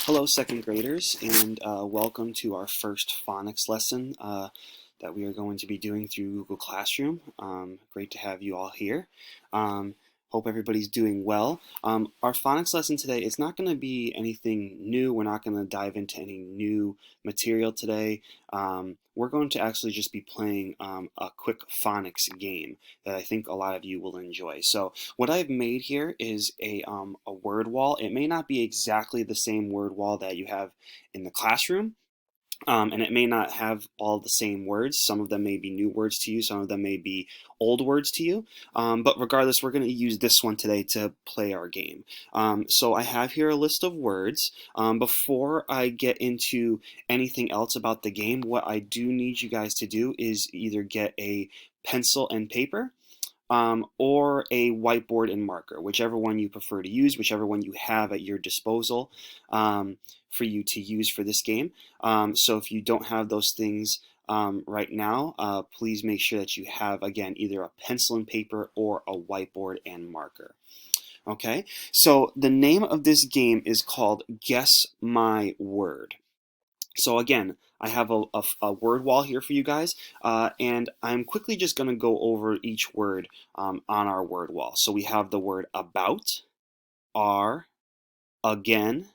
Hello, second graders, and welcome to our first phonics lesson that we are going to be doing through Google Classroom. Great to have you all here. Hope everybody's doing well. Our phonics lesson today is not going to be anything new. We're not going to dive into any new material today. We're going to actually just be playing a quick phonics game that I think a lot of you will enjoy. So what I've made here is a word wall. It may not be exactly the same word wall that you have in the classroom, and it may not have all the same words. Some of them may be new words to you, some of them may be old words to you. But regardless, we're going to use this one today to play our game. So I have here a list of words. Before I get into anything else about the game, what I do need you guys to do is either get a pencil and paper, or a whiteboard and marker, whichever one you prefer to use, whichever one you have at your disposal for you to use for this game. So if you don't have those things right now, please make sure that you have, again, either a pencil and paper or a whiteboard and marker. Okay, so the name of this game is called Guess My Word. So again, I have a word wall here for you guys, and I'm quickly just going to go over each word on our word wall. So we have the word about, are, again,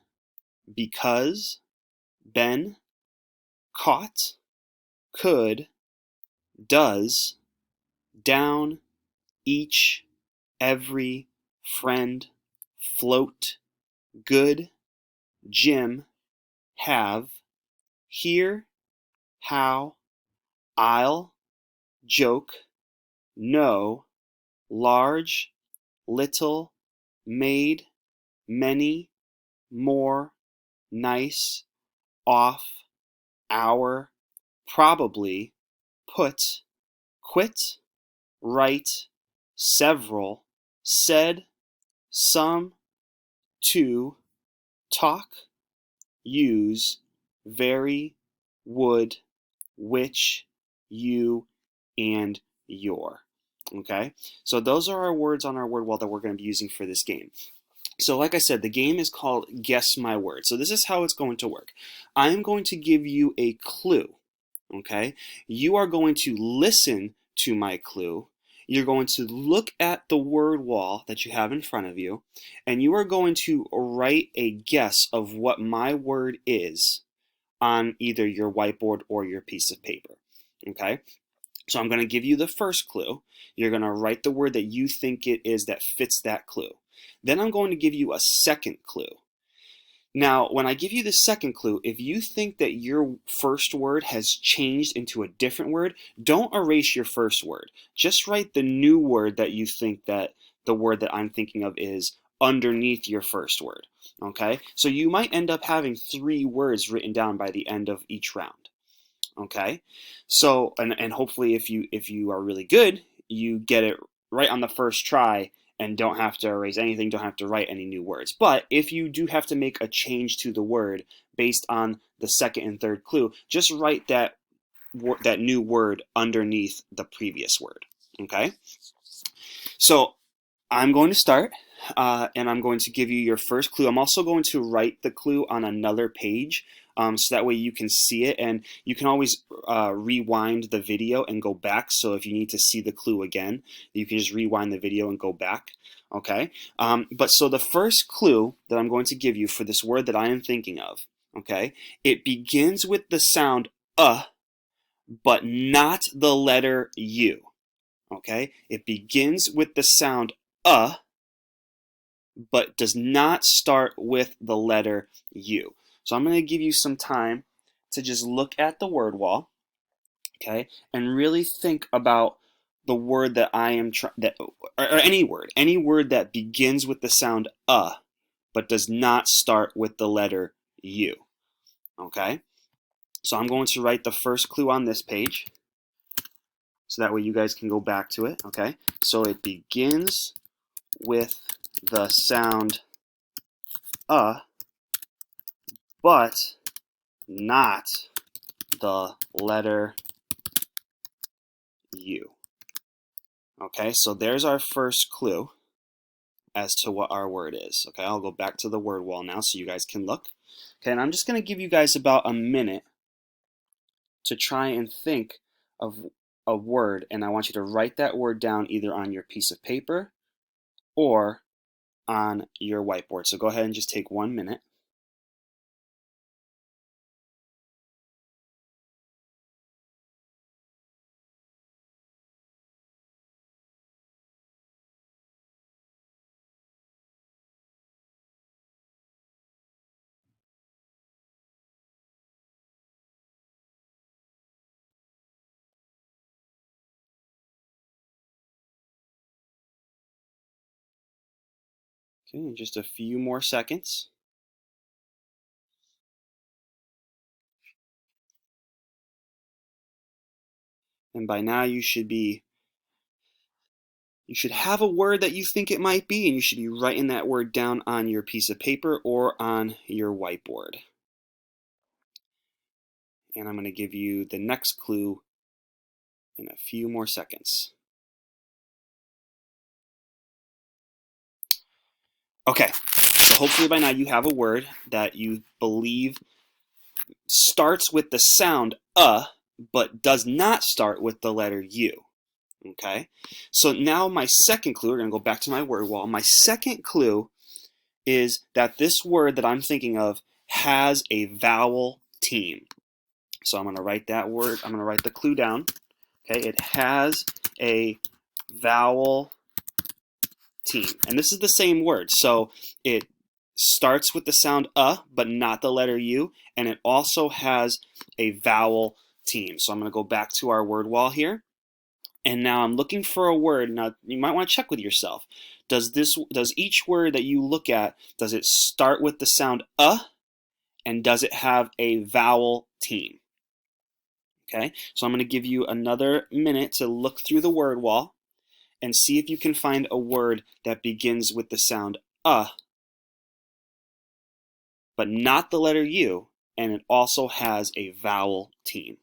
because, been, caught, could, does, down, each, every, friend, float, good, Jim, have, here, how, I'll, joke, no, large, little, made, many, more, nice, off, hour, probably, put, quit, right, several, said, some, to, talk, use, very, would, which, you, and your. Okay, so those are our words on our word wall that we're going to be using for this game. So like I said, the game is called Guess My Word. So this is how it's going to work. I am going to give you a clue. Okay, you are going to listen to my clue. You're going to look at the word wall that you have in front of you, and you are going to write a guess of what my word is on either your whiteboard or your piece of paper. Okay, so I'm going to give you the first clue. You're going to write the word that you think it is that fits that clue. Then I'm going to give you a second clue. Now, when I give you the second clue, if you think that your first word has changed into a different word, don't erase your first word. Just write the new word that you think that the word that I'm thinking of is underneath your first word. Okay? So you might end up having 3 words written down by the end of each round. Okay? So, and hopefully if you are really good, you get it right on the first try and don't have to erase anything, don't have to write any new words. But if you do have to make a change to the word based on the second and third clue, just write that new word underneath the previous word. Okay? So I'm going to start, and I'm going to give you your first clue. I'm also going to write the clue on another page, so that way you can see it, and you can always rewind the video and go back. So if you need to see the clue again, you can just rewind the video and go back. Okay, but so the first clue that I'm going to give you for this word that I am thinking of, okay, it begins with the sound but not the letter U. Okay, it begins with the sound but does not start with the letter U. So I'm going to give you some time to just look at the word wall, okay, and really think about the word that I am or any word that begins with the sound but does not start with the letter U. Okay, so I'm going to write the first clue on this page, so that way you guys can go back to it. Okay, so it begins with the sound but not the letter U. Okay, so there's our first clue as to what our word is. Okay, I'll go back to the word wall now so you guys can look. Okay, and I'm just going to give you guys about a minute to try and think of a word, and I want you to write that word down either on your piece of paper or on your whiteboard. So go ahead and just take 1 minute. Okay, in just a few more seconds. And by now you should have a word that you think it might be, and you should be writing that word down on your piece of paper or on your whiteboard. And I'm going to give you the next clue in a few more seconds. Okay, so hopefully by now you have a word that you believe starts with the sound but does not start with the letter U. Okay, so now my second clue, we're going to go back to my word wall. My second clue is that this word that I'm thinking of has a vowel team. So I'm going to write that word, I'm going to write the clue down. Okay, it has a vowel team. And this is the same word. So it starts with the sound but not the letter U, and it also has a vowel team. So I'm going to go back to our word wall here. And now I'm looking for a word. Now you might want to check with yourself. Does each word that you look at, does it start with the sound and does it have a vowel team? Okay, so I'm going to give you another minute to look through the word wall and see if you can find a word that begins with the sound but not the letter U, and it also has a vowel team.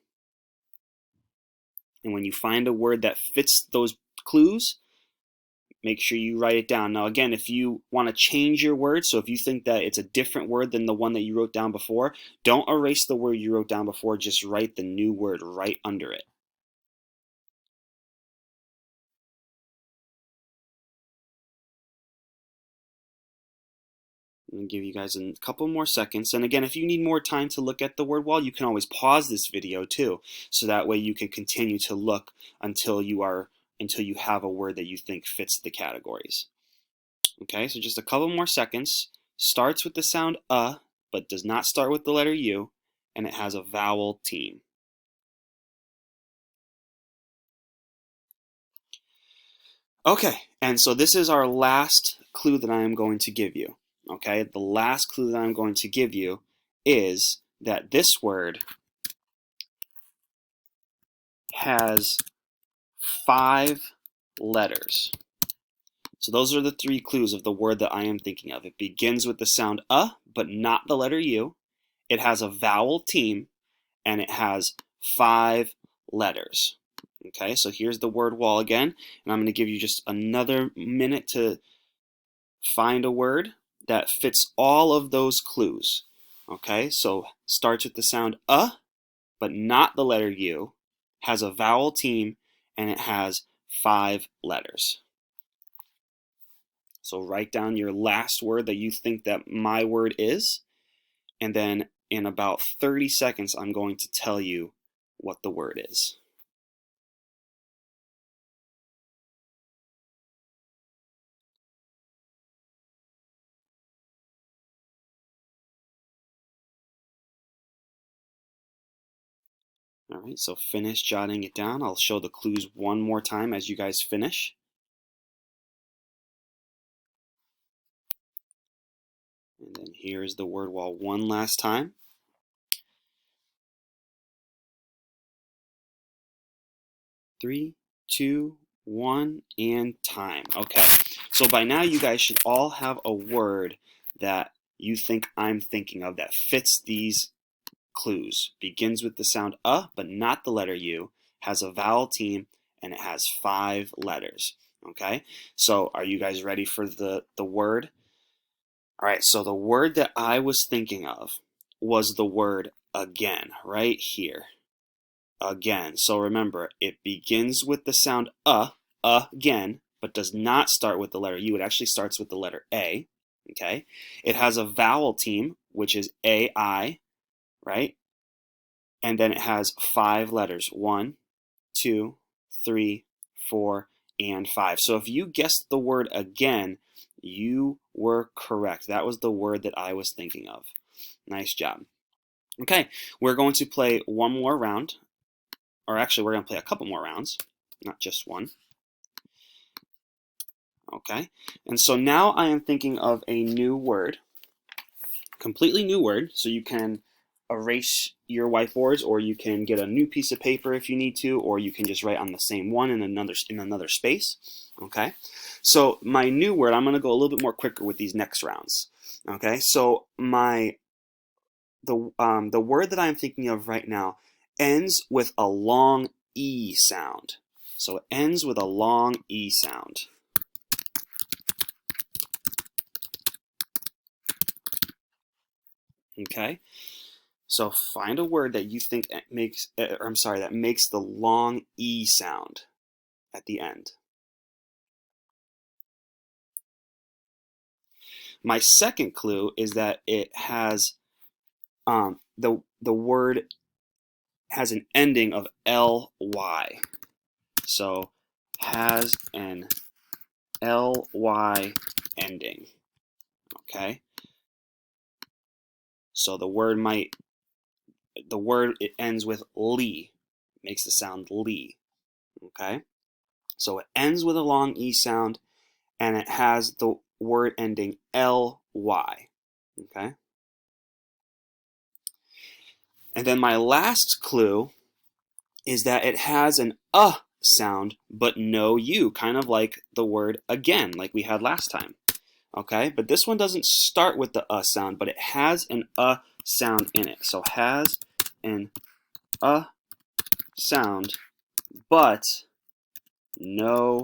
And when you find a word that fits those clues, make sure you write it down. Now again, if you want to change your word, so if you think that it's a different word than the one that you wrote down before, don't erase the word you wrote down before, just write the new word right under it. I'm going to give you guys a couple more seconds. And again, if you need more time to look at the word wall, you can always pause this video too. So that way you can continue to look until you have a word that you think fits the categories. Okay, so just a couple more seconds. Starts with the sound but does not start with the letter U, and it has a vowel team. Okay, and so this is our last clue that I am going to give you. Okay, the last clue that I'm going to give you is that this word has 5 letters. So those are the 3 clues of the word that I am thinking of. It begins with the sound but not the letter U. It has a vowel team, and it has 5 letters. Okay, so here's the word wall again, and I'm going to give you just another minute to find a word that fits all of those clues. Okay, so starts with the sound but not the letter U, has a vowel team, and it has 5 letters. So write down your last word that you think that my word is, and then in about 30 seconds I'm going to tell you what the word is. All right, so finish jotting it down. I'll show the clues one more time as you guys finish. And then here's the word wall one last time. Three, two, one, and time. Okay, so by now you guys should all have a word that you think I'm thinking of that fits these clues. Begins with the sound but not the letter U, has a vowel team, and it has 5 letters. Okay, so are you guys ready for the word All right, so the word that I was thinking of was the word again, right here. Again. So remember, it begins with the sound again, but does not start with the letter U. It actually starts with the letter A. Okay. It has a vowel team, which is AI, right? And then it has 5 letters: 1, 2, 3, 4, and 5. So if you guessed the word again, you were correct. That was the word that I was thinking of. Nice job. Okay, we're going to play one more round. Or actually, we're going to play a couple more rounds, not just one. Okay, and so now I am thinking of a new word, completely new word, so you can erase your whiteboards, or you can get a new piece of paper if you need to, or you can just write on the same one in another space. Okay, so my new word, I'm going to go a little bit more quicker with these next rounds. Okay, so the word that I'm thinking of right now ends with a long E sound. So it ends with a long E sound. Okay, so find a word that you think makes, that makes the long E sound at the end. My second clue is that it has the word has an ending of ly. So has an ly ending. Okay. So the word it ends with lee, makes the sound lee. Okay. So it ends with a long E sound, and it has the word ending ly. Okay. And then my last clue is that it has an sound, but no U, kind of like the word again, like we had last time. Okay, but this one doesn't start with the sound, but it has an sound in it. So has an sound, but no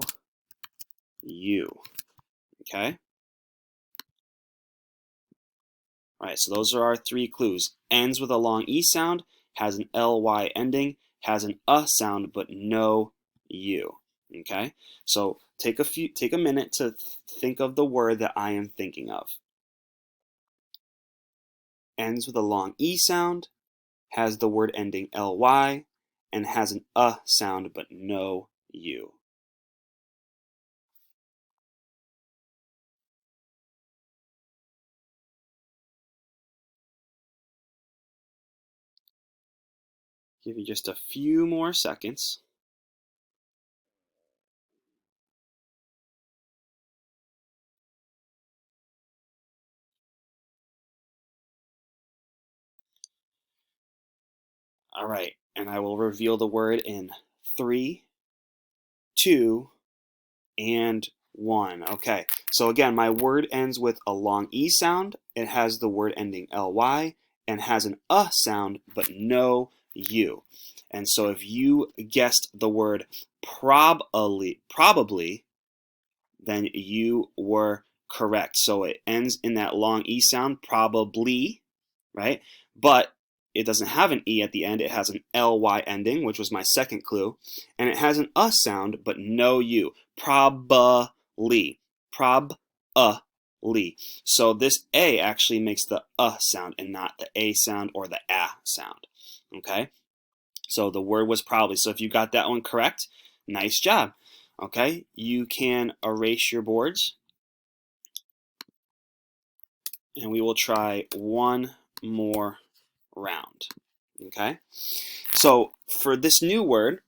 U. Okay. All right, so those are our 3 clues. Ends with a long E sound, has an ly ending, has an sound, but no U. Okay, so take a minute to think of the word that I am thinking of. Ends with a long E sound, has the word ending ly, and has an sound, but no U. Give you just a few more seconds. All right, and I will reveal the word in 3, 2, and 1. Okay, so again, my word ends with a long E sound. It has the word ending ly and has an sound, but no U. And so if you guessed the word probably, then you were correct. So it ends in that long E sound, probably, right? But it doesn't have an E at the end. It has an ly ending, which was my second clue. And it has an sound, but no U. Probably. Probably. So this A actually makes the sound and not the A sound or the a sound. Okay? So the word was probably. So if you got that one correct, nice job. Okay? You can erase your boards. And we will try one more round. Okay? So for this new word,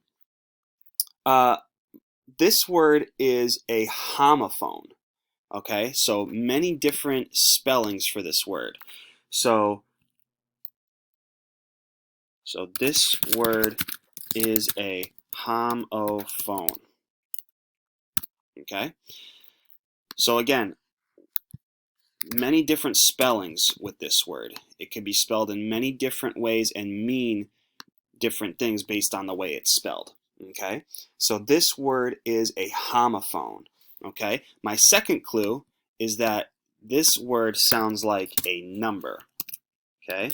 this word is a homophone. Okay? So many different spellings for this word. So this word is a homophone. Okay? So again, many different spellings with this word. It can be spelled in many different ways and mean different things based on the way it's spelled. Okay, so this word is a homophone. Okay, my second clue is that this word sounds like a number. Okay?